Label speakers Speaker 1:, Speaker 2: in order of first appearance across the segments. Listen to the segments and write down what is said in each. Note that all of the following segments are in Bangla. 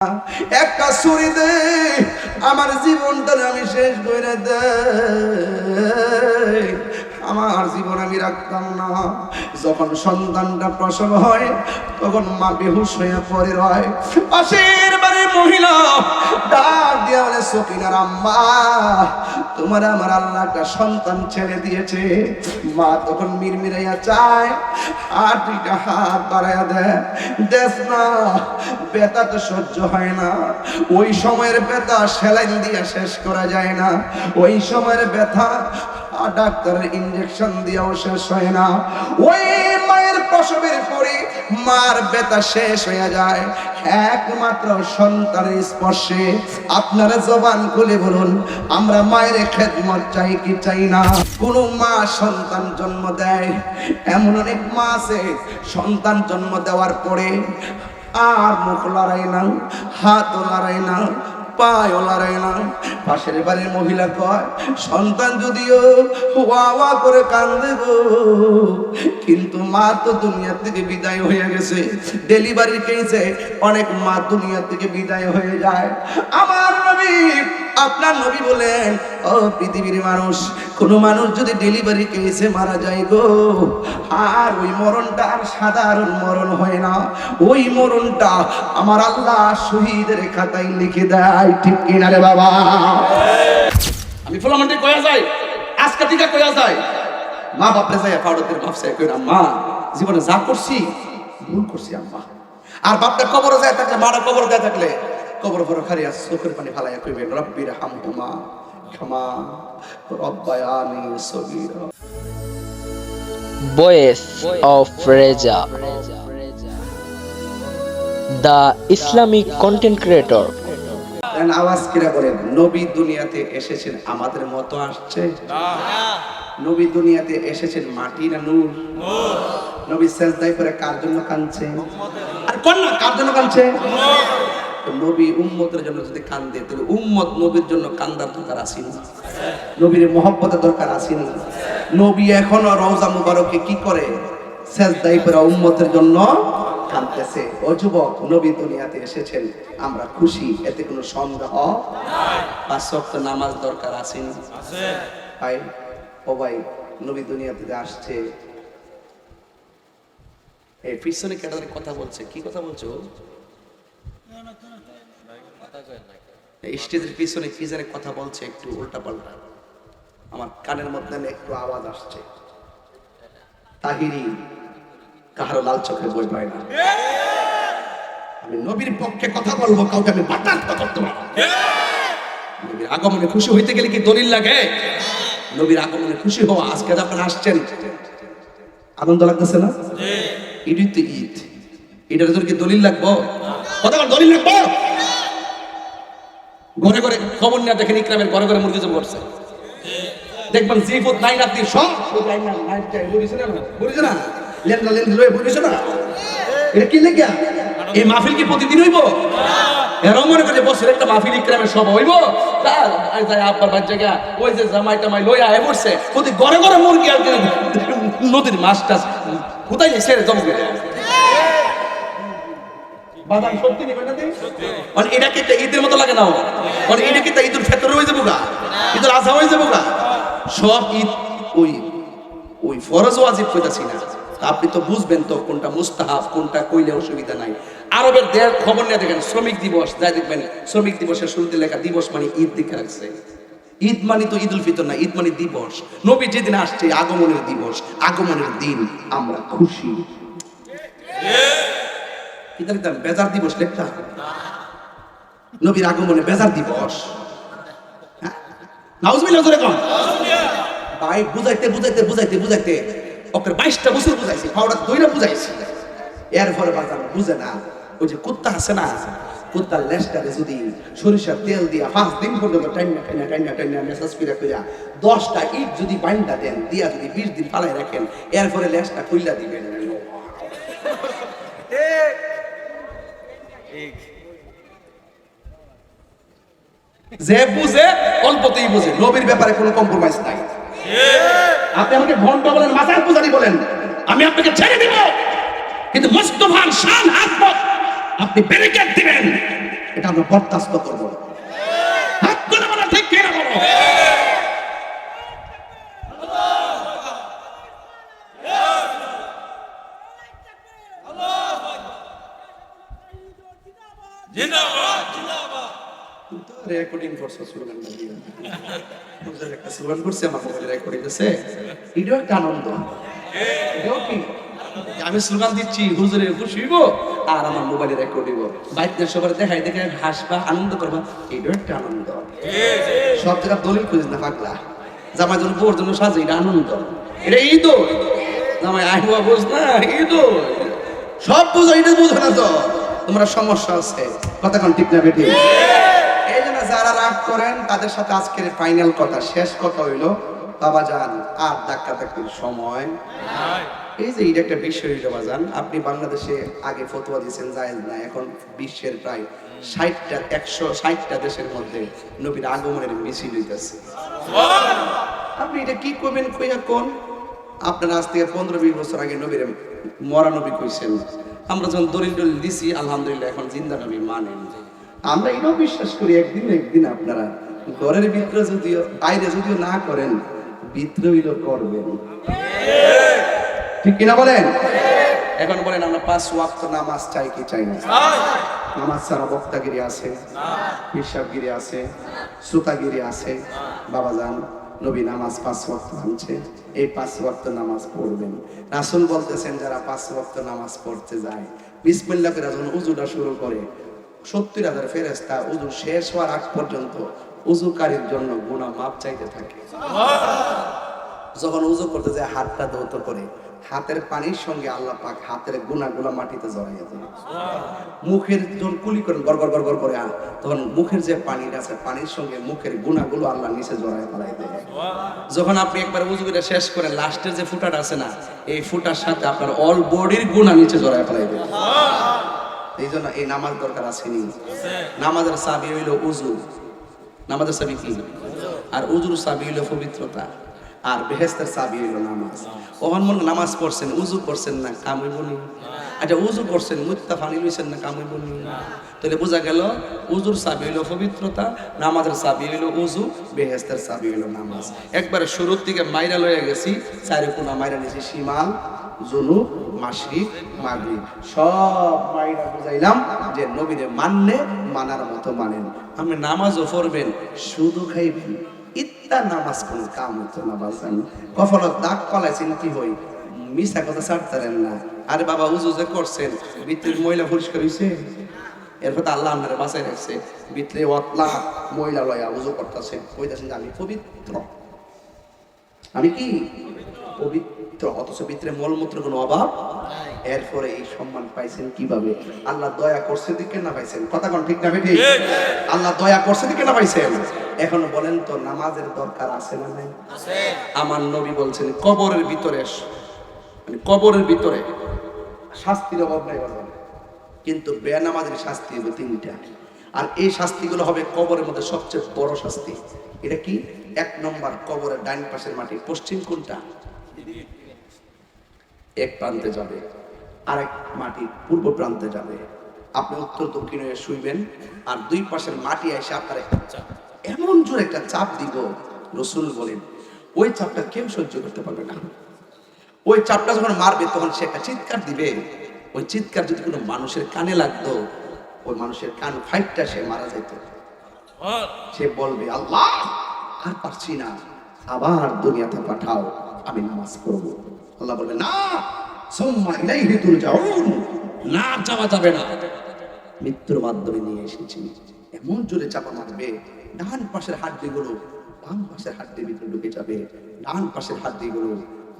Speaker 1: একটা ছুরি দে আমার জীবনটা আমি শেষ করে দে আমার জীবন আমি রাখতাম না। যখন সন্তানটা প্রসব হয় তখন মা বেহুশ হয়ে পড়ে রয়। পাশের বাড়ির মহিলা ডাক দিয়ে বলে, সকিনার আম্মা, তোমার আমার আল্লাহ একটা সন্তান ছেড়ে দিয়েছে। মা তখন মিরমিরাইয়া চায় আর দুইটা হাত বাড়াইয়া দেয়, দেখ না ব্যথা তো সহ্য হয় না। ওই সময়ের ব্যথা সেলাইন দিয়ে শেষ করা যায় না, ওই সময়ের ব্যথা ডাক্তারের ইনজেকশন দিয়েও শেষ হয় না। ওই মায়ের প্রসবের পরে মার ব্যথা শেষ হয়ে যায় একমাত্র সন্তানের স্পর্শে। আপনারা জবান খুলে বলুন, আমরা মায়ের খেদমত চাই কি চাই না? কোন মা সন্তান জন্ম দেয়, এমন অনেক মা আছে সন্তান জন্ম দেওয়ার পরে আর মুখ লড়াই না, হাতও লড়াই না, পায়ও লড়াই না। পাশের বাড়ির মহিলা কয়, সন্তান যদিও ওয়া ওয়া করে কান্দে গো, কিন্তু মা তো দুনিয়া থেকে বিদায় হয়ে গেছে। ডেলিভারির কেসে অনেক মা দুনিয়া থেকে বিদায় হয়ে যায়। আমার নবী, আপনার নবী বলেন, ও পৃথিবীর মানুষ, কোন মানুষ যদি ডেলিভারি কেসে মারা যায় গো, আর ওই মরণটা আর সাধারণ মরণ হয় না, ওই মরণটা আমার আল্লাহ শহীদের খাতায় লিখে দেয়। ঠিক কিনা রে বাবা? আমি ফুলামান্ডি কয়া যাই, আজকে টিকা কয়া যায়, মা বাপরে যায় ফাউডতের ভাবছে কইরা, মা জীবনে যা করছি ভুল করছি আম্মা। আর বাপটা কবরে যায় থাকলে, মারা কবর দেয় থাকলে কবর ভরে খারিয়া চোখের পানি ফালাইয়া কইবেন, রব্বির হামহুমা কামা রব্বায়ানি সগীরা।
Speaker 2: Voice of Reza, the Islamic content creator.
Speaker 1: আওয়াজ কিরা বলেন, নবী দুনিয়াতে এসেছেন আমাদের মতো আসছে না। নবী দুনিয়াতে এসেছেন মাটি না নূর? নবী সেজদায় পড়ে কার জন্য কাঁদছে? আর কোন না কার জন্য কাঁদছে? তো নবী উম্মতের জন্য যদি কাঁদে, তাহলে উম্মত নবীর জন্য কান্দার দরকার আছে না? নবীর মহব্বতের দরকার আছে না? নবী এখনো রওজা মুবারকে কি করে? সেজদায় পড়ে উম্মতের জন্য কাঁদতেছে। ও যুবক, নবী দুনিয়াতে এসেছেন, আমরা খুশি, এতে কোনো সন্দেহ নাই। 5 ওয়াক্ত নামাজ দরকার আছে না? আছে ভাই। ও ভাই, নবী দুনিয়াতে আসছে, এই পিছনে কেটারে কথা বলছে, কি কথা বলছো? স্টেজের পিছনে কি জানে কথা বলছে, একটু উল্টা পাল্টা, আমার কানের মধ্যে একটু আওয়াজ আসছে। তাহিরি কাহারো লাল চোখে বই পায় না। আমি নবীর পক্ষে কথা বলবো, কাউকে আমি বাতাস করতে পারবো। নবীর আগমনে খুশি হইতে গেলে কি দলিল লাগে? নবীর আগমনে খুশি হওয়া, আজকে যখন আসছেন আনন্দ লাগতেছে না? ঈদই তো ঈদ, এটার জন্য কি দলিল লাগবো? কথা দলিল লাগবো? ঘরে ঘরে খবর নিয়ে দেখেন, ইকরামের ঘরে ঘরে মুরগি জম করছে, দেখবেন জিফুত নাই রাত্রি সব বুঝছে না, লেনটা লেন লয়ে বুঝছে না। এটা কি লেগে এই মাহফিল কি প্রতিদিন হইব? এরাও মনে করে বছর একটা মাহফিল ইকরামের সব হইব, তাই আব্বার বাচ্চা ওই যে জামাই টামাই লইয়া এ পড়ছে, প্রতি ঘরে ঘরে মুরগি আর নদীর মাছ টাছ কোথায় ছেড়ে জম করে বাদাম সত্যি নিবেন না? মানে এটা কি ঈদের মতো লাগে না? মানে এটা কি ঈদুল ফিতর হয়ে যাবো গা, ঈদুল আজহা হয়ে যাবো গা? সব ঈদ ওই ওই ফরজ ওয়াজিব কইতাছি না। আপনি তো বুঝবেন তো কোনটা মুস্তাহাব, কোনটা কইলে অসুবিধা নাই। আরবের দেশ খবর নিয়ে দেখেন, শ্রমিক দিবস যাই দেখবেন, শ্রমিক দিবসের শুরুতে লেখা দিবস মানে ঈদ দিকে রাখছে। ঈদ মানে তো ঈদুল ফিতর না, ঈদ মানে দিবস। নবী যেদিন আসছে আগমনের দিবস, আগমনের দিন আমরা খুশি। কি দেখতাম বেজার দিবস লেখা, নবীর আগমনে বেজার দিবস। নাউজুবিল্লাহ জোরে কোন ভাই, বুঝাইতে বুঝাইতে বুঝাইতে বুঝাইতে ওকে 22টা বছর বুঝাইছি, ফাওড়া দইরা বুঝাইছি, এরপরে বাজার বুঝে না। ওই যে কুত্তা আছে না, কুত্তার লেজটারে যদি সরিষার তেল দিয়া 5 দিন পর্যন্ত টাইনা টাইনা টাইনা টাইনা মেসাজ করে কইরা 10টা ইট যদি বাইন্দা দেন, দিয়া যদি 20 দিন ফালাই রাখেন, এরপরে লেজটা খুইলা দিবেন। যে বুঝে অল্পতেই বুঝে, নবীর ব্যাপারে কোনো কম্প্রোমাইজ নাই। আপনি আমাকে ঘন্টা বলেন, মাজার পূজারি বলেন, আমি আপনাকে ছেড়ে দিব, কিন্তু মুস্তাফার শান হাসবত আপনি ব্যারিকেড দিবেন, এটা আমরা বরদাস্ত করবো না। হাত তুলে বলো ঠিক কিনা বলো। রেকর্ডিং করছে স্লোগানটা দিয়ে হুজুর একটা স্লোগান করছে আমার মোবাইলে রেকর্ডিং আছে, এটাও একটা আনন্দ। এটাও কি আমি স্লোগান দিচ্ছি হুজুরে খুশি হইব আর আমার মোবাইলে রেকর্ড দিব, বাইকদের সবার দেখাই দেখে হাসবা আনন্দ করবা, এটাও একটা আনন্দ। সব জায়গা দলিল খুঁজিস না পাগলা, জামাই জন্য বোর জন্য সাজে, এটা আনন্দ, এটা ঈদ। জামাই আইবা বুঝ না ঈদ সব বুঝো, এটা বুঝো না তো তোমরা সমস্যা আছে। কথা কোন ঠিক না বেটি? এই জন্য যারা রাগ করেন তাদের সাথে আজকের ফাইনাল কথা, শেষ কথা হইলো বাবা যান আর ধাক্কা ধাক্কির সময় নাই। এই যে এটা একটা বিষয় হইলো বাজান, আপনি বাংলাদেশে আগে ফতোয়া দিয়েছেন জায়েজ না, এখন বিশ্বের প্রায় 160টা দেশের মধ্যে নবীর আগমনের মিছিল হইতেছে। আপনি এটা কি করবেন কইয়া কোন? আপনারা আজ থেকে 15-20 বছর আগে নবীর মরা নবী কইছেন, আমরা যখন দলিল টলিল দিছি আলহামদুলিল্লাহ এখন জিন্দা নবী মানেন। আমরা এটাও বিশ্বাস করি একদিন আপনারা ঘরের ভিতরে যদিও বাইরে যদিও না করেন বিদ্রোহী করবেন, ঠিক কিনা বলেন? এখন বলেন আমরা 5 ওয়াক্ত নামাজ চাই কি চাই না? নামাজ ছাড়া বক্তাগিরি আছে, হিসাবগিরি আছে, শ্রোতাগিরি আছে। বাবা যান নবী নামাজ 5 ওয়াক্ত আনছে, এই 5 ওয়াক্ত নামাজ পড়বেন। রাসূল বলতেছেন যারা 5 ওয়াক্ত নামাজ পড়তে যায় বিসমিল্লাহ করে যখন উযুটা শুরু করে 70,000 ফেরেশতা উযু শেষ হওয়ার আগ পর্যন্ত উযুকারীর জন্য গুনাহ মাপ চাইতে থাকে। যখন উযু করতে যায় হাতটা ধৌত করে হাতের পানির সঙ্গে আল্লাহ পাক হাতের গুনাহগুলো মাটিতে জড়াইয়া দেয়। মুখের যখন কুলি করেন গড় গড় গড় গড় করে তখন মুখের যে পানিটা আছে পানির সঙ্গে মুখের গুনাহগুলো আল্লাহ নিচে জড়ায় ফেলাই দেয়। যখন আপনি একবার উযু করে শেষ করেন লাস্টের যে ফুটাটা আছে না, এই ফুটার সাথে আপনার অল বডির গুনাহ নিচে জড়ায় ফেলাই দেয়। এই জন্য এই নামাজ দরকার আসেনি। নামাজের চাবি হইল উযু, নামাজের চাবি কি? আর উযুর চাবি হইল পবিত্রতা, আর বেহেশতের চাবি হইল নামাজ। ওখান মনে নামাজ পড়ছেন উযু করছেন না কাম হইব নি? আচ্ছা উযু করছেন মুত্তা পানি লইছেন না কাম হইব নি? তাহলে বোঝা গেল উযুর চাবি হইল পবিত্রতা, নামাজের চাবি হইল উযু, বেহেশতের চাবি হইল নামাজ। একবারে শুরুর দিকে মাইরা লইয়া গেছি, চারি কোনা মাইরা নিয়েছি, শিমাল জুনুব মাশরিক মাগরিব সব মাইরা বুঝাইলাম যে নবীরে মানলে মানার মতো মানেন। আপনি নামাজও পড়বেন শুধু খাইবেন, ইত্তা নামাজ কোন কাম হতো না বাজান। কফলত দাগ কলাইছেন কি হই, মিছা কথা ছাড়তারেন না। আরে বাবা উযু যে করছেন ভিতরের ময়লা পরিষ্কার হইছে, এরপর তো আল্লাহ আপনারে বাঁচাই রাখছে। ভিতরে অতলা ময়লা লয়া উযু করতেছেন, কইতাছেন যে আমি পবিত্র, আমি কি পবিত্র, অথচ ভিতরে মলমূত্র কোনো অভাব। এরপরে এই সম্মান পাইছেন কিভাবে? আল্লাহ দয়া করছে দিকে না পাইছেন? কথা কোন ঠিক না বেঠিক? আল্লাহ দয়া করছে দিকে না পাইছেন? এখন বলেন তো নামাজের দরকার আছে না নাই? আমার নবী বলছেন কবরের ভিতরে, মানে কবরের ভিতরে শাস্তির অভাব নাই বলেন, কিন্তু বেনামাজের শাস্তি হবে 3টা। আর এই শাস্তিগুলো হবে কবরের মধ্যে সবচেয়ে বড় শাস্তি। এটা কি? 1 নম্বর কবরের ডাইন পাশের মাটি, পশ্চিম কোনটা? এক প্রান্তে যাবে, আরেক মাটি পূর্ব প্রান্তে যাবে। আপনি উত্তর দক্ষিণে শুইবেন, আর 2 পাশের মাটি এসে আপনার এমন জোরে একটা চাপ দিব, রাসূল বলেন ওই চাপটা কেউ সহ্য করতে পারবে না। ওই চাপটা যখন মারবে তখন সে একটা চিৎকার দিবে, ওই চিৎকার যদি কোনো মানুষের কানে লাগতো ওই মানুষের কান ফাইটটা সে মারা যেত। সে বলবে আল্লাহ আর পারছি না, আবার দুনিয়াতে পাঠাও, আমি নামাজ পড়ব। আল্লাহ বলবে না, সুম্মা ইলাইহি তুরজাউন, না যাওয়া যাবে না, মৃত্যুর মাধ্যমে নিয়ে এসেছি। এমন জোরে চাপা মারবে ডান পাশের হাড্ডিগুলো বাম পাশের হাড্ডির ভিতরে ঢুকে যাবে, ডান পাশের হাড্ডিগুলো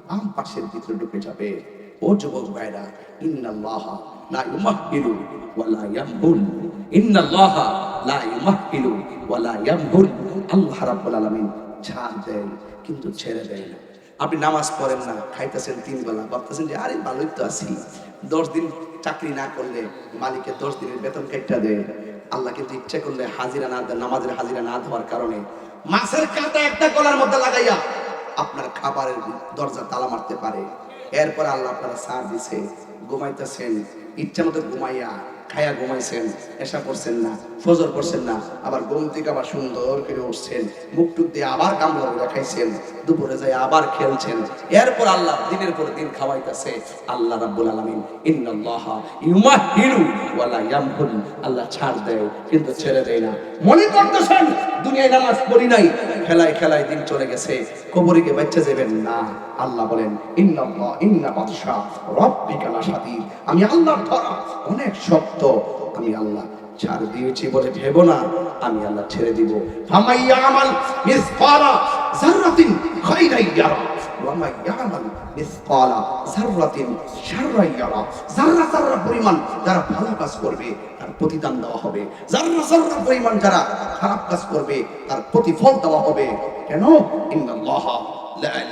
Speaker 1: বাম পাশের ভিতরে ঢুকে যাবে। ও যুবক ভাইরা, ইন্নাল্লাহা লা ইউমাহহিলু ওয়া লা ইয়ামহুল, ইন্নাল্লাহা লা ইউমাহহিলু ওয়া লা ইয়ামহুল। আল্লাহ রাব্বুল আলামিন ছাড় দেয় কিন্তু ছেড়ে দেয় না। আপনি নামাজ পড়েন না, খাইতেছেন 3 বেলা, ভাবতেছেন যে আরে ভালোই তো আছি, 10 দিন চাকরি না করলে মালিকের 10 দিনের বেতন কেটে দেয়। আল্লাহ কিন্তু ইচ্ছা করলে হাজিরা না দেয়, নামাজের হাজিরা না দেওয়ার কারণে মাছের কাঁটা একটা গলার মধ্যে লাগাইয়া আপনার খাবারের দরজা তালা মারতে পারে। এরপর আল্লাহ আপনারা ছাড় দিছে, ঘুমাইতেছেন, ইচ্ছা মতো ঘুমাইয়া খায়া ঘুমাইছেন, এসা পড়ছেন না, ফজর পড়ছেন না, আবার ঘুম থেকে আবার সুন্দর করে উঠছেন, মুখ টুক দিয়ে আবার কামড় খাইছেন, দুপুরে যাই আবার খেলছেন, এরপর আল্লাহ দিনের পর দিন খাওয়াইতেছে। আল্লাহ রাব্বুল আলামিন ইন্নাল্লাহা ইউমাহিলু ওয়ালা ইয়ামহুল, আল্লাহ ছাড় দেয় কিন্তু ছেড়ে দেয় না। মনে করতেছেন দুনিয়ায় নামাজ পড়ি নাই, খেলায় খেলায় দিন চলে গেছে, কবরে গিয়ে বাচ্চা যাবেন না। আল্লাহ বলেন ইন্নাল্লাহ ইন্না বাতশা রাব্বিকা লাশাদীদ, আমি আল্লাহর ধরা অনেক শক্ত, আমি আল্লাহ ছাড় দিয়েছি বলে ভেবো না, আমি আল্লাহ ছেড়ে দিব। ফামাইয়া আমাল মিসকালা যাররাতিন খাইরাই ইয়ারা ওয়া মা ইয়ামাল মিসকালা যাররাতিন শাররাই ইয়ারা, যাররা যাররা পরিমাণ যারা ভালো কাজ করবে তার প্রতিদান দেওয়া হবে, যাররা যাররা পরিমাণ যারা খারাপ কাজ করবে তার প্রতিফল দেওয়া হবে। কেন? ইন্নাল্লাহা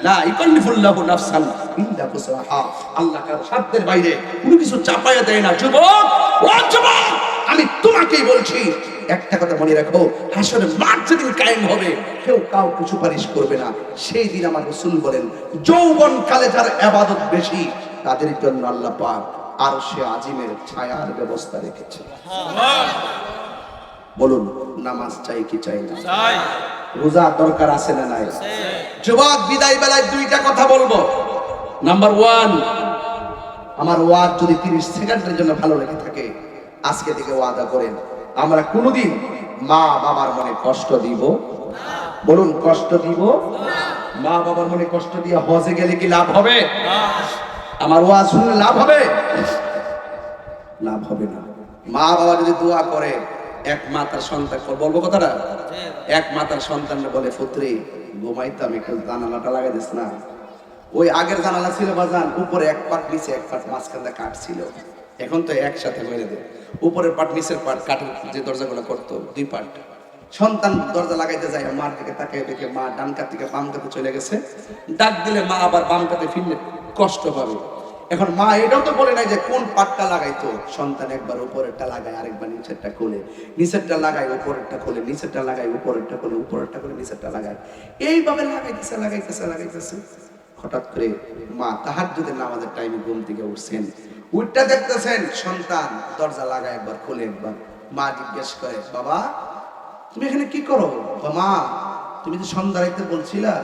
Speaker 1: লা ইকাল্লিফুল্লাহু নাফসান ইল্লা বুসআহা, আল্লাহ কারো সাধ্যের বাইরে কোনো কিছু চাপায়া দেয় না। যুবক, ও যুবক, আমি তোমাকেই বলছি একটা কথা মনে রাখো, হাসরের মাঠ যেদিন কায়েম হবে কেউ কাউকে সুপারিশ করবে না। সেই দিন আমার রাসূল বলেন যৌবন কালে যার ইবাদত বেশি তাদের জন্য আল্লাহ পাক আরশে আজিমের ছায়ার ব্যবস্থা রেখেছে। বলুন, নামাজ চাই কি চাই না? চাই। রোজা দরকার আছে না নাই? যুবক, বিদায় বেলায় দুইটা কথা বলবো। নাম্বার 1, আমার ওয়াজ যদি 30 সেকেন্ডের জন্য ভালো লেগে থাকে আজকে থেকে ওয়াদা করেন আমরা কোনোদিন মা বাবার মনে কষ্ট দিব না। বলুন, কষ্ট দিব না। মা বাবার মনে কষ্ট দিয়ে হজে গেলে কি লাভ হবে? না। আমার ওয়াজ শুনলে লাভ হবে? লাভ হবে না। মা বাবা যদি দোয়া করে, এক মা তার সন্তান, বলবো কথাটা, এক মা তার সন্তানরা বলে পুত্রী ঘুমাইতাম একটু জানালাটা লাগাই দিস না। ওই আগের জানালা ছিল বাজান, উপরে এক পাট নিচে এক পাট মাঝখানটা কাঠ ছিল, এখন তো একসাথে মেরে দেয়, উপরের পাট নিচের পাট কাঠের যে দরজাগুলো করতো 2 পাট। সন্তান দরজা লাগাইতে যায়, মার দিকে তাকিয়ে দেখে মা ডান কাত থেকে বাম কাতে চলে গেছে, ডাক দিলে মা আবার বাম কাতে ফিরলে কষ্ট পাবে। এখন মা এটাও তো বলে নাই যে কোন পাটটা লাগাইতো, সন্তান একবার উপরেরটা লাগায় আরেকবার নিচেরটা খোলে, নিচেরটা লাগায় উপরেরটা খোলে, নিচেরটা লাগায় উপরেরটা খোলে, উপরেরটা খোলে, নিচেরটা লাগায়, এইভাবে লাগাইতেছে লাগাইতেছে লাগাইতেছে। হঠাৎ করে মা তাহাজ্জুদের নামাজের টাইমে ঘুম থেকে উঠছেন, উঠটা দেখতেছেন সন্তান দরজা লাগায় একবার খোলে একবার। মা জিজ্ঞেস করে, বাবা তুমি এখানে কি করো? মা, তুমি তো সন্ধ্যা রাইতে বলছিলা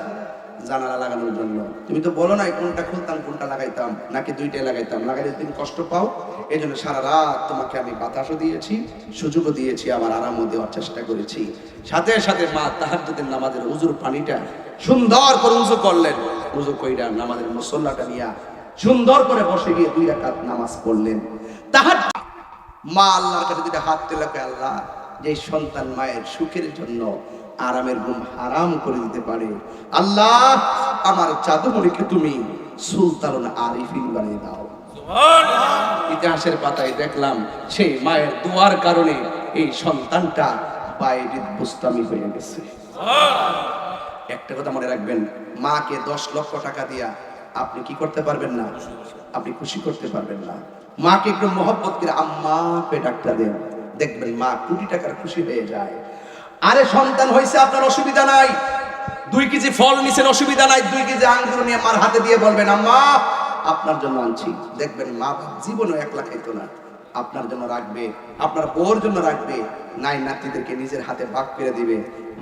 Speaker 1: জানালা লাগানোর জন্য, তুমি তো বলো নাই কোনটা খুলতাম কোনটা লাগাইতাম, নাকি দুইটাই লাগাইতাম, লাগাইলে তুমি কষ্ট পাও, এই জন্য সারা রাত তোমাকে আমি বাতাসও দিয়েছি, সুযোগও দিয়েছি, আবার আরামও দেওয়ার চেষ্টা করেছি। সাথে সাথে মা তাহাজ্জুদের নামাজের উজুর পানিটা সুন্দর করে উজু করলেন, উজু কইরা নামাজের মুসল্লাটা নিয়া সুন্দর করে বসে গিয়ে 2 রাকাত নামাজ পড়লেন। তাহাজ্জুদ মা আল্লাহর কাছে দুইটা হাত তুলে কয়, আল্লাহ যে সন্তান মায়ের সুখের জন্য আরামের ঘুম হারাম করে দিতে পারে, আল্লাহ আমার জাদুমণিকে তুমি সুলতানুল আরিফিন বানিয়ে দাও। ইতিহাসের পাতায় দেখলাম সেই মায়ের দোয়ার কারণে এই সন্তানটা বাইরিত বুস্তামি হয়ে গেছে। একটা কথা মনে রাখবেন, মাকে 10 লক্ষ টাকা দিয়া আপনি কি করতে পারবেন না? আপনি খুশি করতে পারবেন না। মাকে একটু মহব্বত করে আম্মা পে ডাকটা দেন, দেখবেন মা কোটি টাকার খুশি হয়ে যায়। আরে সন্তান হয়েছে আপনার অসুবিধা নাই, 2 কেজি ফল নিছেন অসুবিধা নাই, 2 কেজি আঙ্গুর নিয়ে মার হাতে দিয়ে বলবেন আম্মা আপনার জন্য আনছি, দেখবেন মা জীবনও 1 লাখ খাইতো না, আপনার জন্য রাখবে, আপনার বউর জন্য রাখবে, নাই নাতিদেরকে নিজের হাতে ভাগ করে দিবে।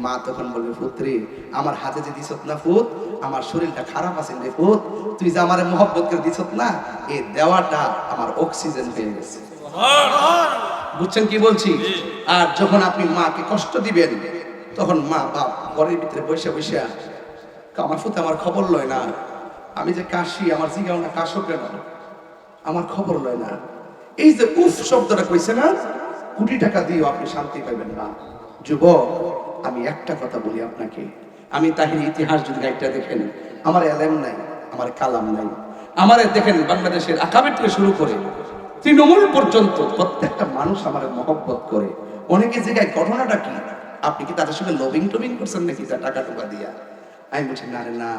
Speaker 1: মা তখন বলবে, পুত্রী আমার হাতে যে দিছত না ফুত, আমার শরীরটা খারাপ আছে রে ফুত, তুই যে আমার মহব্বত করে দিছত না, এই দেওয়াটা আমার অক্সিজেন হয়ে গেছে। বুঝছেন কি বলছি? আর যখন আপনি মাকে কষ্ট দিবেন তখন মা বাপ ঘরের ভিতরে বসে বসে আমার ফুতে আমার খবর লয় না, আমি যে কাশি আমার জিগাও না কাশো কেন, আমার খবর লয় না, এই যে উফ শব্দটা কইছে না, কোটি টাকা দিয়েও আপনি শান্তি পাবেন না। যুবক, আমি একটা কথা বলি আপনাকে, আমি তাহির ইতিহাস যদি একটা দেখেন, আমার এলেম নাই, আমার কালাম নাই, আমার দেখেন বাংলাদেশের আকাবের থেকে শুরু করে তৃণমূল পর্যন্ত প্রত্যেকটা মানুষ আমার মহব্বত করে। অনেকে জায়গায় ঘটনাটা কি, আপনি কি তাদের সঙ্গে লবিং টবিং করছেন নাকি তা টাকা টুকা দিয়া? আমি বলছি না রে না,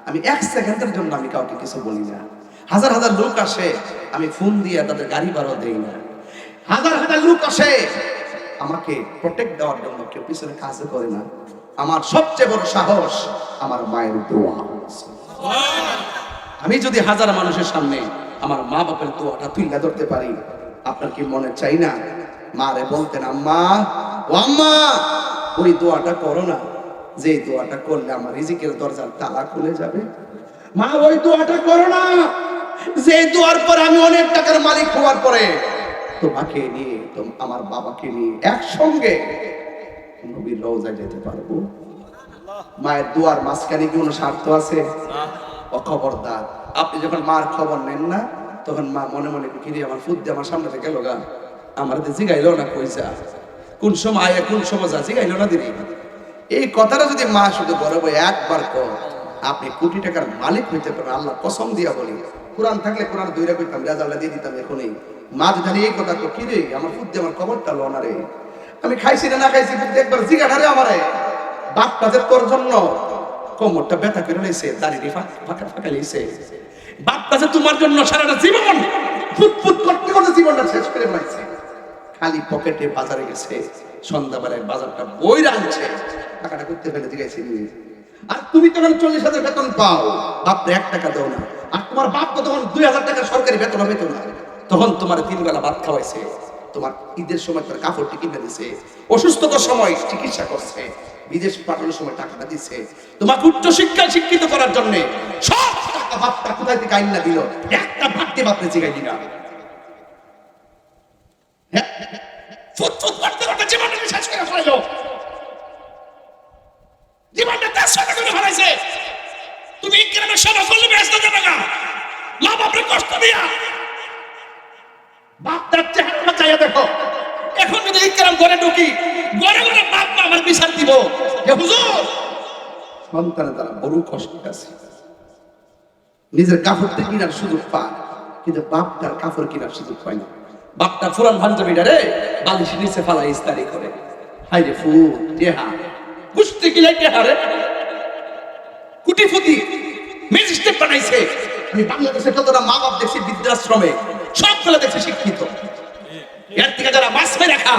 Speaker 1: আমি 1 সেকেন্ডের জন্য আমি কাউকে কিছু বলি না। হাজার হাজার লোক আসে, আমি ফোন দিয়ে তাদের গাড়ি ভাড়া দেই না। হাজার হাজার লোক আসে, আমাকে প্রোটেক্ট দেওয়ার জন্য কেউ পিছনে কাজও করে না। আমার সবচেয়ে বড় সাহস আমার মায়ের দোয়া। আমি যদি হাজার মানুষের সামনে আমার মা বাপের দোয়াটা তুলে ধরতে পারি, আপনার কি মনে চাই না মারে বলতেন আম্মা ও আম্মা ওই দোয়াটা করো না, যে দোয়াটা করলে আমার রিজিকের দরজার তালা খুলে যাবে। মা ওই দোয়াটা করো না, যে দোয়ার পরে আমি অনেক টাকার মালিক হওয়ার পরে তোমাকে নিয়ে আমার বাবাকে নিয়ে একসঙ্গে নবীর রওজায় যেতে পারবো। মায়ের দোয়ার মাঝখানে কি কোনো স্বার্থ আছে? ও খবরদার, আপনি যখন মার খবর নেন না তখন মা মনে মনে কিরে আমার ফুদ্দি আমার সামনে থেকে গেল গা, আমার জিগাইলো না কইসা কোন সময় আয়া কোন সময় যা জিগাইলো না দিদি। এই কথাটা যদি মা শুধু বড় বই একবার কর, আপনি কোটি টাকার মালিক হইতে পারেন। আল্লাহ কসম দিয়া বলি, কোরআন থাকলে কোরআন দইরা কইতাম, রেজাল্টটা দিয়ে দিতাম এখনই। মা যদি এই কথা তো কি রে আমার ফুদ্দি আমার খবরটা লো না রে, আমি খাইছি না না খাইছি ফুদ্দি একবার জিগাটা রে আমারে। বাপটা যে তোর জন্য কোমরটা ব্যথা করে লইছে, দাড়ি ফাঁকা ফাঁকা লইছে, বাপটা যে তোমার জন্য সারাটা জীবন ফুটফুট করতে করতে জীবনটা শেষ করে ফেলাইছে। খালি পকেটে বাজারে গেছে, সন্ধ্যাবেলায় বাজারটা বই রাখছে, টাকাটা করতে ফেলে দিয়েছি। আর তুমি তখন 40,000 বেতন পাও, বাপরে 1 টাকা দাও না। আর তোমার বাপ তো তখন 2,000 টাকা সরকারি বেতন হবে তো না, তখন তোমার 3 বেলা ভাত খাওয়াইছে, তোমার ঈদের সময় তার কাপড়টি কিনে দিছে, অসুস্থতার সময় চিকিৎসা করছে, বিদেশ পাঠানোর সময় টাকাটা দিচ্ছে, তোমাকে উচ্চ শিক্ষায় শিক্ষিত করার জন্য সব টাকা বাপটা কোথায় থেকে আইনা দিল, একটা ভাতকে বাপরে জিগাই দিনা। ফুটফুট করতে করতে জীবনটা শেষ করে ফেলাইলো, জীবনটা শেষ করে ফেলাইছে। তুমি ইকরামের সেবা করলে ব্যস্ত যাবে না, মা বাপরে কষ্ট দিয়া বাপটার চেহারা চাইয়া দেখো। এখন যদি ইকরাম করে ঢুকি, গড়ে গড়ে বাপ আমার বিচার দিব যে হুজুর সন্তানের দ্বারা বড় কষ্ট আছে, নিজের কাপড়টা কিনার সুযোগ পায় কিন্তু বাপটার কাপড় কিনার সুযোগ পায় না। বাপটা ফুরান পাঞ্জাবিটা রে বালিশের নিচে ফালা ইস্তারি করে, হাই রে ফুট টেহা কুস্তি কিলাই টেহা রে কুটিফুটি ম্যাজিস্ট্রেট বানাইছে। আমি বাংলাদেশে কতটা মা বাপ দেখছি বৃদ্ধাশ্রমে, সবগুলো দেখছি শিক্ষিত। এর থেকে যারা মাছ মেরে খা,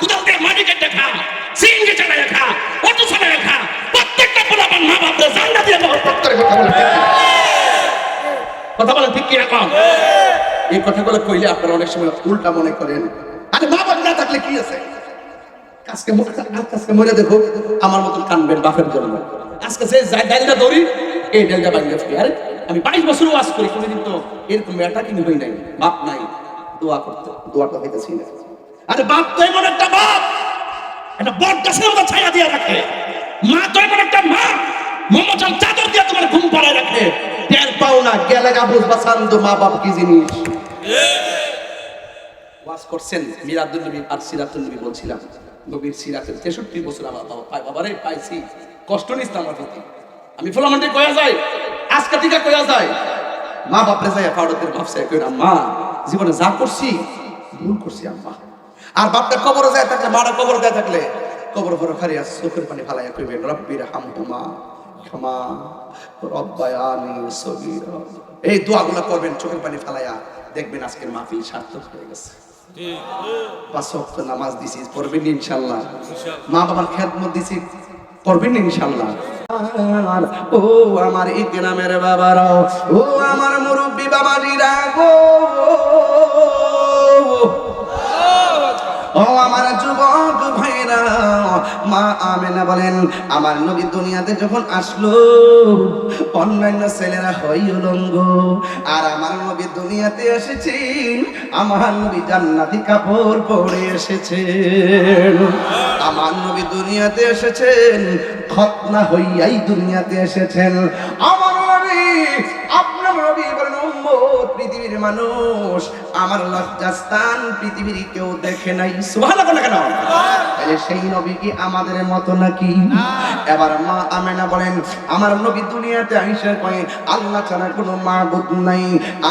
Speaker 1: কোথাও থেকে মাটি কেটে খা, সিঙ্গে চালায় খা, অটো চালায় খা, প্রত্যেকটা পোলাপান মা বাপদের জান্নাত দিয়ে মহব্বত করে কথা বলেন ঠিক কি রকম? এই কথাগুলো কইলে আপনারা অনেক সময় উল্টা মনে করেন, আরে মা বাপ না থাকলে কি আছে, আজকে মরে দেখো আমার মতন কানবেন বাপের জন্য। আজকে যে ডালটা দৌড়ি এই ডালটা বাঙ্গে ফেলি। আরে আমি 22 বছর ওয়াজ করি, কোনোদিন তো এরকম মেয়েটা কিন্তু হই নাই, বাপ নাই দোয়া করতে, দোয়াটা হইতেছি না। আরে বাপ তো এমন একটা বাপ, একটা বট গাছের মতো ছায়া দিয়ে রাখে, মা তো এমন একটা মা মমতার চাদর দিয়ে তোমার ঘুম পাড়ায় রাখে। টের পাও না গেলে গা বুঝবা সান্দু মা বাপ কি জিনিস। ওয়াজ করছেন মিরাদুল নবী আর সিরাতুল নবী, বলছিলাম নবীর সিরাতের 63 বছর আমার বাবা পায়, বাবারে পাইছি, কষ্ট নিস না আমার প্রতি। আমি ফুলামান্ডি কয়া যায়, আজকে টিকা কয়া যায়, মা বাপরে যায় ফাউডতের ভাবসায় কইরা মা জীবনে যা করছি ভুল করছি আম্মা। আর বাপটা কবরে যায় থাকলে, মারা কবর দেয়া থাকলে কবর ভরে খারিয়া চোখের পানি ফালাইয়া কইবেন রব্বির হামহুমা ক্ষমা রব্বায়ানি সগীরা। এই দোয়াগুলো করবেন চোখের পানি ফালাইয়া, দেখবেন আজকের মাহফিল সার্থক হয়ে গেছে। 5 ওয়াক্ত নামাজ দিছি, পড়বেন ইনশাআল্লাহ। মা বাবার খেদমত দিছি, করবেন ইনশাআল্লাহ। আর ও আমার ইকরামের বাবারাও, ও আমার মুরব্বি বাবাজিরা গো, ও আমার যুবক ভাইরা, মা আমেনা বলেন আমার নবী দুনিয়াতে যখন আসলো অন্যান্য ছেলেরা হয় উলঙ্গ, আর আমার নবী দুনিয়াতে এসেছেন, আমার নবী জান্নাতি কাপড় পরে এসেছেন। আমার নবী দুনিয়াতে এসেছেন খতনা হইয়াই দুনিয়াতে এসেছেন। আমার নবী, আপনার নবী বলেন উম্মত পৃথিবীর মানুষ আমার লজ্জাস্থান পৃথিবীর কেউ দেখে নাই। সুবহানাল্লাহ কেন? তাহলে সেই নবী কি আমাদের মতো নাকি? এবার মা আমেনা বলেন আমার নবী দুনিয়াতে আইসা কয় আল্লাহ ছাড়া কোনো মাবুদ নাই,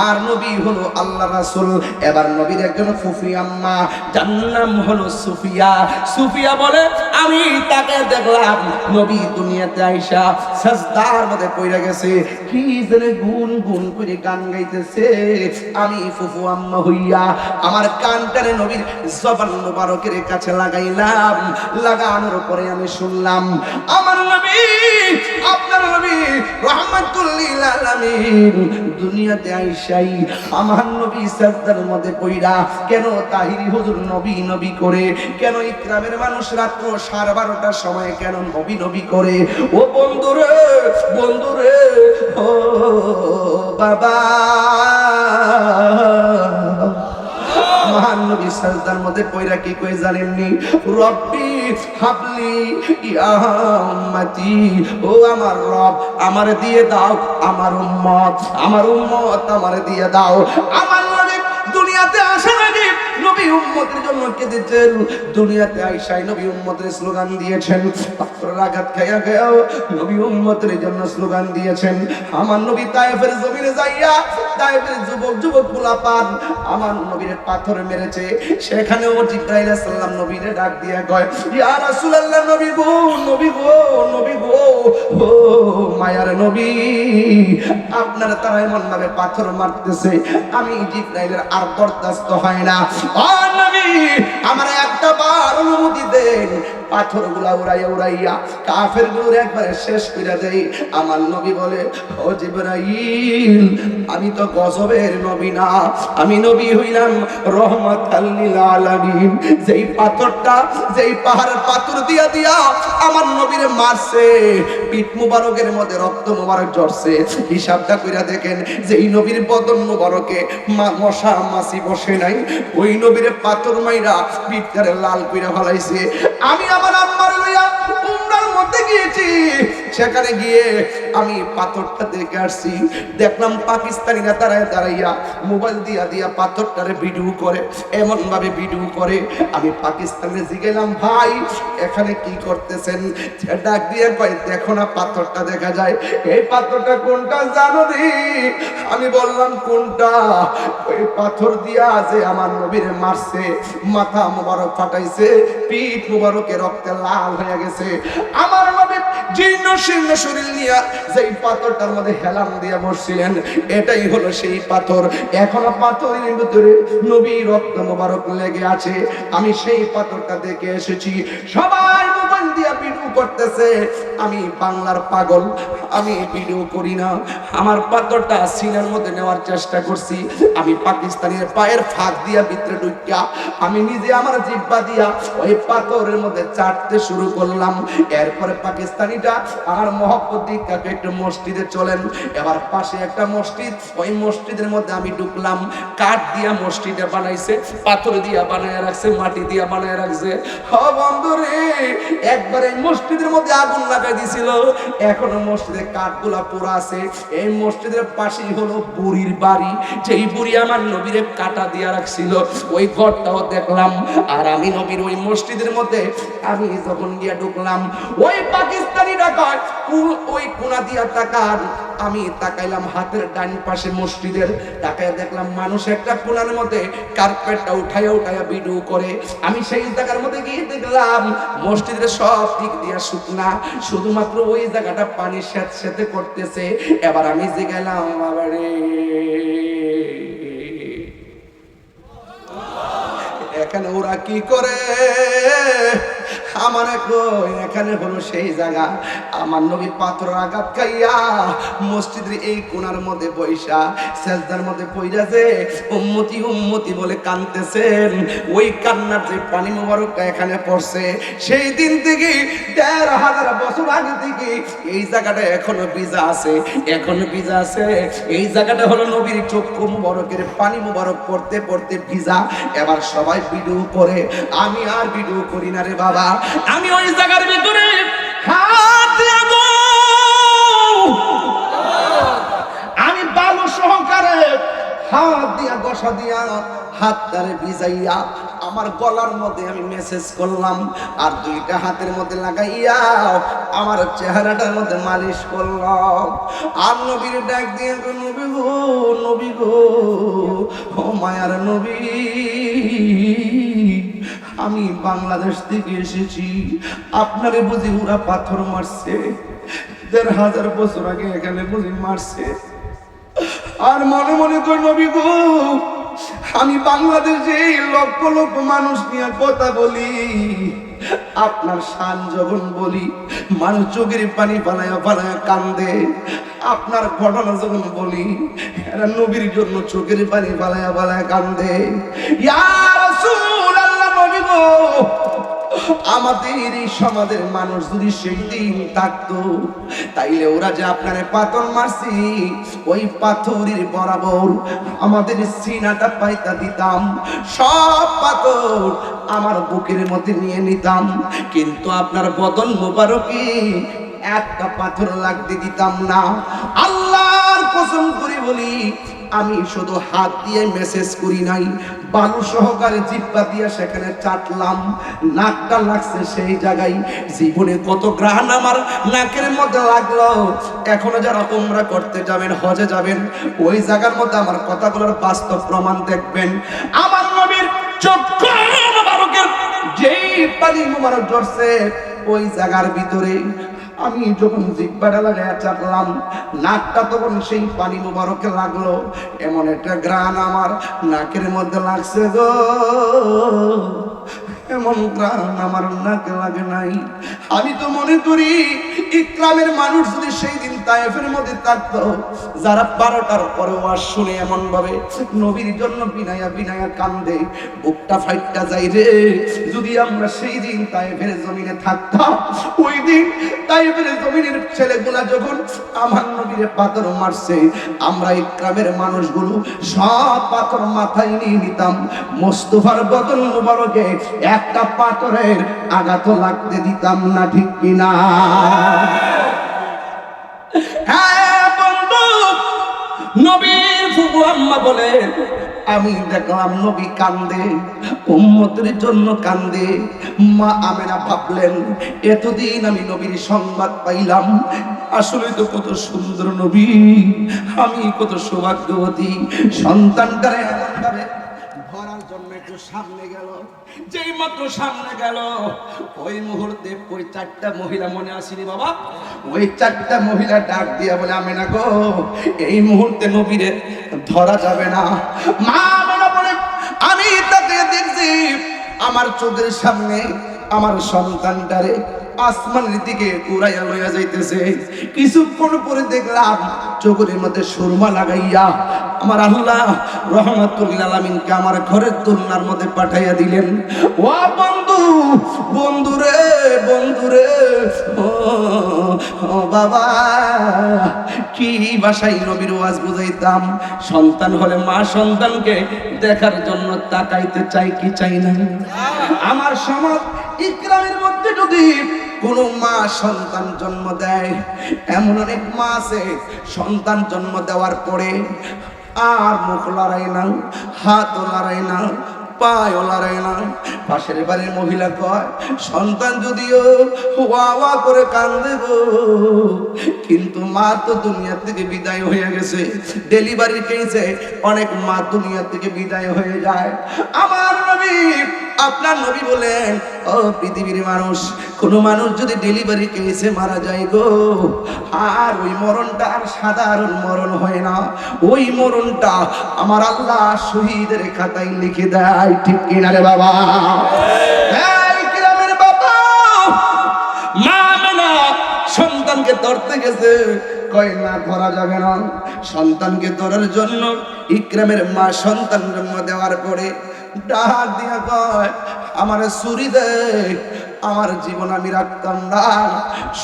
Speaker 1: আর নবী হলো আল্লাহ রাসূল। এবার নবীর একজন ফুফি আম্মা, যার নাম হলো সুফিয়া। সুফিয়া বলে আমি তাকে দেখলাম নবী দুনিয়াতে আইসা সাজদার মধ্যে পড়ে গেছে, কি জানে গুন গুন করে গান গাইতেছে। আমি ফুফু আম্মা হইয়া আমার কানটারে নবীর জবান মুবারকের কাছে লাগাইলাম। লাগানোর পরে আমি শুনলাম আমার নবী, আপনার নবী রাহমাতুল লিল আলামিন দুনিয়াতে আইসাই আমার নবী সাজদার মধ্যে পইরা কেন তাহিরি হুজুর নবী নবী করে, কেন ইকরামের মানুষ রাত্র 12:30টার সময় কেন নবী নবী করে। ও বন্ধুরে বন্ধুরে, ও বাবা, মহান নবী সাজদার মধ্যে পয়রা কি কই জানেননি? রব্বি হাবলি ইয়া উম্মতি, ও আমার রব আমার দিয়ে দাও আমার উম্মত, আমার উম্মত আমার দিয়ে দাও। আমার নবী দুনিয়াতে আসা নাকি নবী উম্মতের জন্য কেঁদেছেন, দুনিয়াতে আইসাই নবী উম্মতের স্লোগান দিয়েছেন, পাথরের আঘাত খাইয়া খাইয়াও নবী উম্মতের জন্য স্লোগান দিয়েছেন। আমার নবী তায়েফের জমিনে যাইয়া তায়েফের যুবক যুবক পোলাপান আমার নবীর পাথর মেরেছে, সেখানেও জিবরাইল আলাইহিস সালাম নবীরে ডাক দিয়া কয়, ইয়া রাসূলুল্লাহ, নবী গো নবী গো নবী গো, ও মায়ার নবী, আপনারা তারা এমন ভাবে পাথর মারতেছে আমি জিবরাইলের আর বরদাস্ত হয় না। ও নবী, আমার একটা বার অনুমতি দেন, পাথরগুলা উড়াইয়া উড়াইয়া কাফেরগুলোর একবারে শেষ করে দেই। আমার নবী বলে, ও জিবরাইল, আমি তো গজবের নবী না, আমি নবী হইলাম রহমাতাল লিল আলামিন। যেই পাথরটা, যেই পাহাড়ের পাথর দিয়া দিয়া আমার নবীরে মারছে, পিঠ মুবারকের মধ্যে রক্ত মুবারক ঝরছে, হিসাবটা কইরা দেখেন, যেই নবীর বদন মুবারকে মশা মাছি বসে নাই, ওই নবীরে পাথর মাইরা পিঠটারে লাল কইরা ফলাইছে। আমি আমার আম্মার লইয়া উমরার মধ্যে গিয়েছি, সেখানে গিয়ে আমি পাথরটা দেখে আসছি, দেখলাম পাকিস্তানিরা দাঁড়ায় দাঁড়াইয়া মোবাইল দিয়া দিয়া পাথরটারে ভিডিও করে, এমন ভাবে ভিডিও করে। আমি পাকিস্তানে জিগেলাম, ভাই এখানে কি করতেছেন? ডাক দিয়ে কয়, দেখো না পাথরটা দেখা যায়, এই পাথরটা কোনটা জানো রে? আমি বললাম কোনটা? ওই পাথর দিয়া যে আমার নবীর মারছে, মাথা মুবারক ফাটাইছে, পিঠ মুবারকে রক্তে লাল হয়ে গেছে। আমার নবী জীর্ণ শীর্ণ শরীর নিয়ে যেই পাথরটার মধ্যে হেলান দিয়া বসছিলেন, এটাই হলো সেই পাথর। এখনো পাথরের ভিতরে নবী রক্ত মুবারক লেগে আছে। আমি সেই পাথরটা দেখে এসেছি। সবাই মোবাইল দিয়া ভিডিও করতেছে, আমি বাংলার পাগল, আমি ভিডিও করি না। আমার পাথরটা সিনার মধ্যে নেওয়ার চেষ্টা করছি, আমি পাকিস্তানের পায়ের ফাঁক দিয়া ভিতরে ঢুকিয়া আমি নিজে আমার জিহ্বা দিয়া ওই পাথরের মধ্যে চাটতে শুরু করলাম। এরপরে পাকিস্তানিটা আমার মহব্বত দিকটাকে একটু মসজিদে চলেন, এবার পাশে একটা মসজিদ, ওই মসজিদের মধ্যে আমি ঢুকলাম। কাঠ দিয়া মসজিদে বানাইছে, পাথর দিয়া বানায় রাখছে, মাটি দিয়া বানায় রাখছে। ও বন্ধুরে, একবার এই মসজিদের মধ্যে আগুন লাগাই দিছিল, এখনো মসজিদের কাঠগুলা পোড়া আছে। এই মসজিদের পাশেই হলো বুড়ির বাড়ি, যেই বুড়ি আমার নবীরে কাটা দিয়া রাখছিল, ওই ঘরটাও দেখলাম। আর আমি নবীর ওই মসজিদের মধ্যে আমি যখন গিয়া ঢুকলাম, ওই পাকিস্তানিরা কয় ওই কোনা দিয়া তাকান। আমি তাকাইলাম হাতের ডান পাশে মসজিদের, তাকায় দেখলাম মানুষ একটা কোনার মধ্যে কার্পেটটা উঠাইয়া উঠাইয়া ভিডিও করে। আমি সেই জায়গার মধ্যে গিয়ে দেখলাম মসজিদের সব দিক দিয়া শুকনা, শুধুমাত্র ওই জায়গাটা পানি স্যাঁতস্যাঁতে করতেছে। এবার আমি জিগাইলাম, বাবারে এখানে ওরা কি করে? আমার এখানে হলো সেই জায়গা। আমার নবী পাথরের আঘাত খাইয়া মসজিদের এই কোণার মধ্যে বৈশা সেজদার মধ্যে পইরাছে, উম্মতি উম্মতি বলে কাঁদতেছেন। ওই কান্নার যে পানি মোবারকটা এখানে পড়ছে, সেই দিন থেকে ১৩,০০০ বছর আগে থেকে এই জায়গাটা এখনো ভিজা আছে, এখনো ভিজা আছে। এই জায়গাটা হলো নবীর চক্ষু মুবারকের পানি মুবারক পড়তে পড়তে ভিজা। এবার সবাই ভিডিও করে, আমি আর ভিডিও করি না রে বাবা। আমি ওই জায়গার ভিতরে হাত লাগাবো, আমি বালু সহকারে হাত দিয়া গসা দিয়া হাতটারে ভিজাইয়া আমার গলার মধ্যে আমি মেসেজ করলাম, আর দুইটা হাতের মধ্যে লাগাইয়া আমার চেহারাটার মধ্যে মালিশ করলাম। আর নবীর ডাক দিয়ে, নবী গো নবী গো, ও মায়ার নবী, আমি বাংলাদেশ থেকে এসেছি, আপনারে বুঝি ওরা পাথর মারছে, ১,৫০০ বছর আগে এখানে বুঝি মারছে। আর মনে মনে কই নবী গো, আমি বাংলাদেশে লক্ষ লক্ষ মানুষ নিয়ে কথা বলি, আপনার শান যখন বলি মানুষ চোখের পানি পালায়া পালায়া কান্দে। আপনার ঘটনা যখন বলি এরা নবীর জন্য চোখের পানি পালায়া পালায়া কান্দে। ইয়া রাসূলুল্লাহ, নবী গো, আমাদের এই সমাজের মানুষ যদি সেই দিন থাকতো, তাইলে ওরা যে আপনারে পাথর মারছি, ওই পাথরের বরাবর আমাদের সিনাটা পাইতা দিতাম, সব পাথর আমার বুকের মধ্যে নিয়ে নিতাম, কিন্তু আপনার বদন মোবারকে একটা পাথর লাগতে দিতাম না। আল্লাহর কসম করে বলি, আমি শুধু হাত দিয়ে মেসেজ করি নাই, বালু সহকারে জিব্বা দিয়ে সেখানে চাটলাম, নাকটা লাগছে সেই জায়গায়। জীবনে কত গ্রাহণ আমার নাকের মধ্যে লাগলো। এখনো যারা উমরা করতে যাবেন, হজে যাবেন, ওই জায়গার মধ্যে আমার কথাগুলোর বাস্তব প্রমাণ দেখবেন। আমার নবীর চক্ষু মোবারকের যেই পানি মোবারক ঝরছে, ওই জায়গার ভিতরে আমি যখন জিব্বাটা লাগাইয়া চাপলাম, নাকটা তখন সেই পানি মোবারকে লাগলো। এমন একটা গ্রান আমার নাকের মধ্যে লাগছে গো, এমন গ্রান আমার নাকে লাগে নাই। আমি তো মনে করি ইকরামের মানুষ যদি সেই দিন তায়েফের মধ্যে থাকতো, যারা 12টার পরে ওয়াজ শুনে এমন ভাবে নবীর জন্য বিনায়া বিনায়া কান্দে, বুকটা ফাইটটা যাই রে। যদি আমরা সেই দিন তায়েফের জমিনে থাকতাম, ওই দিন তায়েফের জমিনের ছেলেগুলা যখন আমার নবীরে পাথর মারছে, আমরা ইকরামের মানুষগুলো সব পাথর মাথায় নিয়ে নিতাম, মোস্তফার বদন মোবারকে একটা পাথরের আঘাত লাগতে দিতাম না, ঠিক কিনা? হ্যাঁ বন্ধু, নবীর ফুফু আম্মা বলে আমি দেখলাম নবী কান্দে, উম্মতের জন্য কান্দে। মা আমেনা ভাবলেন এতদিন আমি নবীর সংবাদ পাইলাম, আসলে তো কত সুন্দর নবী, আমি কত সৌভাগ্যবতী। সন্তানটারে এমন ভাবে ধরার জন্য একটু সামনে গেল, যেই মাত্র সামনে গেল, ওই মুহূর্তে ওই 4টা মহিলা মনে আসেনি বাবা, ওই 4টা মহিলা ডাক দিয়া বলে আমেনা গো, এই মুহূর্তে নবীরে ধরা যাবে না। মা আমেনা বলে আমি তাকে দেখছি আমার চোখের সামনে আমার সন্তানটারে আসমানের দিকে উড়াইয়া লইয়া যাইতেছে। কিছুক্ষণ পরে দেখলাম চোখের মধ্যে সুরমা লাগাইয়া আমার আল্লাহ রহমাতুল আলামিনকে আমার ঘরের দোলনার মধ্যে পাঠাইয়া দিলেন। ও বন্ধু, বন্ধুরে, বন্ধুরে, ও বাবা, কি ভাষায় নবীর ওয়াজ বুঝাইতাম। সন্তান হলে মা সন্তানকে দেখার জন্য তাকাইতে চাই কি চাই না? আমার সমাজ ইকরামের মধ্যে যদি কোনো মা সন্তান জন্ম দেয়, এমন অনেক মা আছে সন্তান জন্ম দেওয়ার পরে আর মুখ লড়াই না, হাতও লড়াই না, পায়ও লড়াই না। পাশের বাড়ির মহিলা কয় সন্তান যদিও ওয়া ওয়া করে কান্দে গো, কিন্তু মা তো দুনিয়া থেকে বিদায় হয়ে গেছে। ডেলিভারির কেসে অনেক মা দুনিয়া থেকে বিদায় হয়ে যায়। আমার নবী, আপনার নবী বলেন ও পৃথিবীর মানুষ, কোন মানুষ যদি ডেলিভারি কেসে মারা যায় গো, আর ওই মরণটা আর সাধারণ মরণ হয় না, ওই মরণটা আমার আল্লাহ শহীদের খাতায় লিখে দেয়, ঠিক কিনা রে বাবা? এই গ্রামের বাবা, মা আমেনা সন্তানকে ধরতে গেছে, কয় না ধরা যাবে না। সন্তানকে ধরার জন্য ইকরামের মা সন্তান জন্ম দেওয়ার পরে ডাক দিয়া কয় আমার ছুরি দে, আমার জীবন আমি রাখতাম না।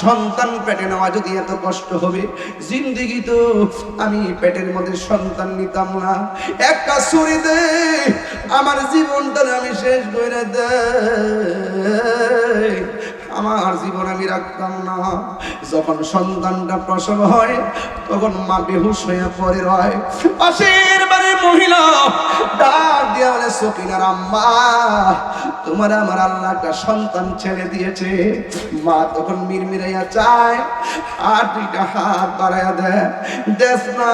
Speaker 1: সন্তান পেটে নেওয়া যদি এত কষ্ট হবে, জিন্দেগি তো আমি পেটের মধ্যে সন্তান নিতাম না। একটা ছুরি দে, আমার জীবনটা আমি শেষ করে দে, আমার জীবন আমি রাখতাম না। যখন সন্তানটা প্রসব হয়, তখন মা বেহুশ হয়ে পড়ে রয়। পাশের বাড়ির মহিলা ডাক দিয়া বলে সকিনার আম্মা তোমার আমার আল্লাহ একটা সন্তান ছেড়ে দিয়েছে। মা তখন মিরমিরাইয়া চায় আর দুইটা হাত বাড়াইয়া দেয়, দেখ না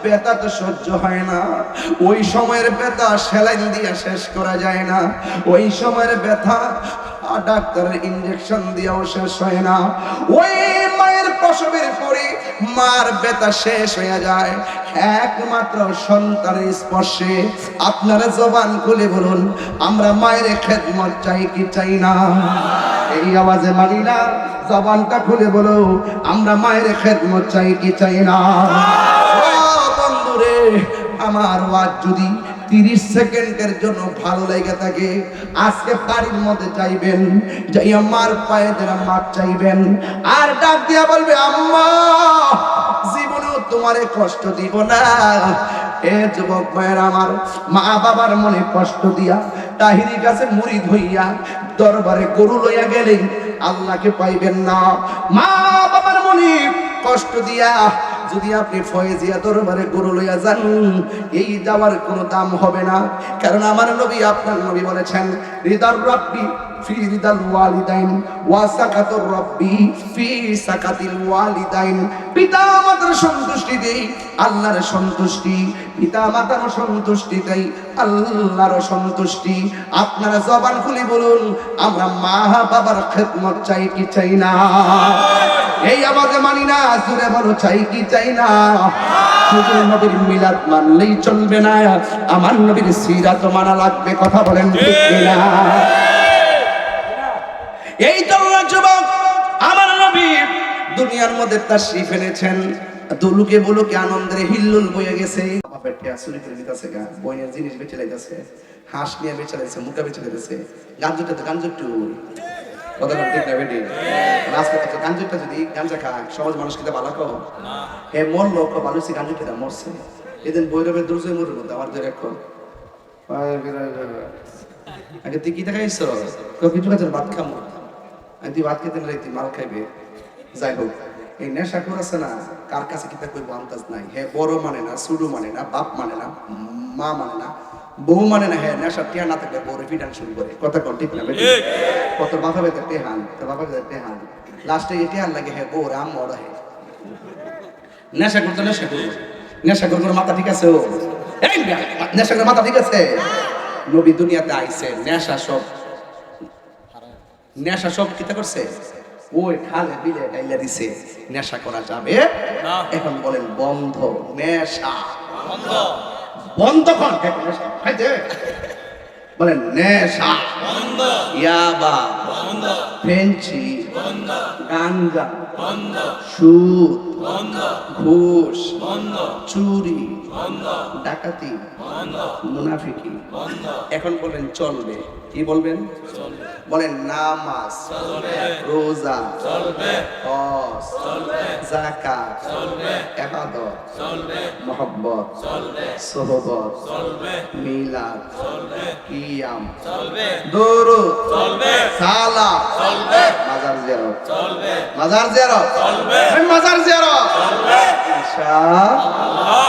Speaker 1: ব্যথা তো সহ্য হয় না, ওই সময়ের ব্যথা সেলাইন দিয়ে শেষ করা যায় না, ওই সময়ের ব্যথা ডাক্তারের ইনজেকশন দিয়েও শেষ হয় না। ওই মায়ের প্রসবের পরে মার ব্যথা শেষ হয়ে যায় একমাত্র সন্তানের স্পর্শে। আপনারা জবান খুলে বলুন, আমরা মায়ের খেদমত চাই কি চাই না? এই আওয়াজে মানি না, জবানটা খুলে বলো, আমরা মায়ের খেদমত চাই কি চাই না? ও বন্ধুরে আমার ওয়াজ যদি 30 সেকেন্ডের জন্য ভালো লেগে থাকে, আজকে বাড়ির মধ্যে যাইবেন, যাইয়া মার পায়ে ধরে মাপ চাইবেন আর ডাক দিয়া বলবে আম্মা জীবনেও তোমারে কষ্ট দিব না। এ যুবক ভাইয়ের আমার, মা বাবার মনে কষ্ট দিয়া তাহিরি কাছে মুরিদ হইয়া দরবারে গরু লইয়া গেলে আল্লাহকে পাইবেন না। মা বাবার মনে কষ্ট দিয়া যদি আপনি ফয়েজিয়া দরবারে গরু লইয়া যান, এই যাওয়ার কোনো দাম হবে না। কারণ আমার নবী আপনার নবী বলেছেন, রিদার রাব্বি ফি রিদাল ওয়ালিদাইন ওয়া সাকাতুর রাব্বি ফি সাকাতিল ওয়ালিদাইন। পিতা মাতার সন্তুষ্টি দেই আল্লাহর সন্তুষ্টি, পিতা মাতার সন্তুষ্টি দেই আল্লাহর সন্তুষ্টি। আপনারা জবান খুলে বলুন, আমরা মা বাবার খেদমত চাই কি চাই না? এই আওয়াজে মানি না, জোরে বলো চাই কি চাই না? শুধু নবীর মিলাদ মানলেই চলবে না, আমার নবীর সিরাত মানা লাগবে। কথা বলেন ঠিক কিনা? এই তো যুবক, আমার নবী দুনিয়ার মধ্যে তাশরীফ এনেছেন, দুলুকে বুলুকে আনন্দের হিল্লুল বয়ে গেছে। বাপের টিয়া চুরি করে দিতেছে, গা বইনের জিনিস বেচে লাইতেছে, হাঁস নিয়ে বেচে লাইতেছে, মুখা বেচে লাইতেছে, গাঞ্জুটা তো গাঞ্জুটু কথা ঠিক না বেটি? রাজপথে গাঞ্জুটা যদি গাঞ্জা খায় সমাজ মানুষ কিন্তু ভালো কো হে মরলো ভালোছি গাঞ্জুটা মরছে। এদিন বৈরবের দুর্জয় মরুর মধ্যে আমার ধরে রাখো আগে তুই কি দেখাইছ কিছু কাজের ভাত খামো, তুই ভাত খেতে না তুই মাল খাইবে। যাই হোক, এই নেশা করেছে না, কার কাছে কিতা করবো আন্দাজ নাই। হ্যাঁ বড় মানে না, সুডু মানে না, বাপ মানে না, মা মানে না, বউ মানে না। হ্যাঁ নেশা টিয়া না থাকলে বড় পিটান শুরু করে। কথা কোন ঠিক না? কত বাপা বেতে টেহান, তো বাপা বেতে টেহান, লাস্টে এই টেহান লাগে হ্যাঁ বউ রাম বড় হে নেশা করতো। নেশা করবো, নেশা করবো মাথা ঠিক আছে? ও এই নেশা করে মাথা ঠিক আছে? নবী দুনিয়াতে আইছে, নেশা সব কিতা করছে? ওই খালে বিলে ডাইলা দিছে, নেশা করা যাবে না। এখন বলেন বন্ধ, নেশা বন্ধ, বন্ধ কর। নেশা খাইতে বলেন নেশা বন্ধ, ইয়াবা বন্ধ, ফেঞ্চি বন্ধ, গাঞ্জা বন্ধ, সুদ বন্ধ, ঘুষ বন্ধ, চুরি বন্ধ, ডাকাতি বন্ধ, মুনাফিকি বন্ধ। এখন বলেন চলবে, কি বলবেন? বলেন নামাজ চলবে, রোজা চলবে, হজ চলবে, যাকাত চলবে, ইবাদত চলবে, মুহাব্বত চলবে, সুহবত চলবে, মিলাদ চলবে, কিয়াম চলবে, দুরূদ চলবে, সালাত চলবে, মাজার জিয়ারত চলবে, মাজার জিয়ারত চলবে, মাজার জিয়ারত চলবে ইনশাআল্লাহ।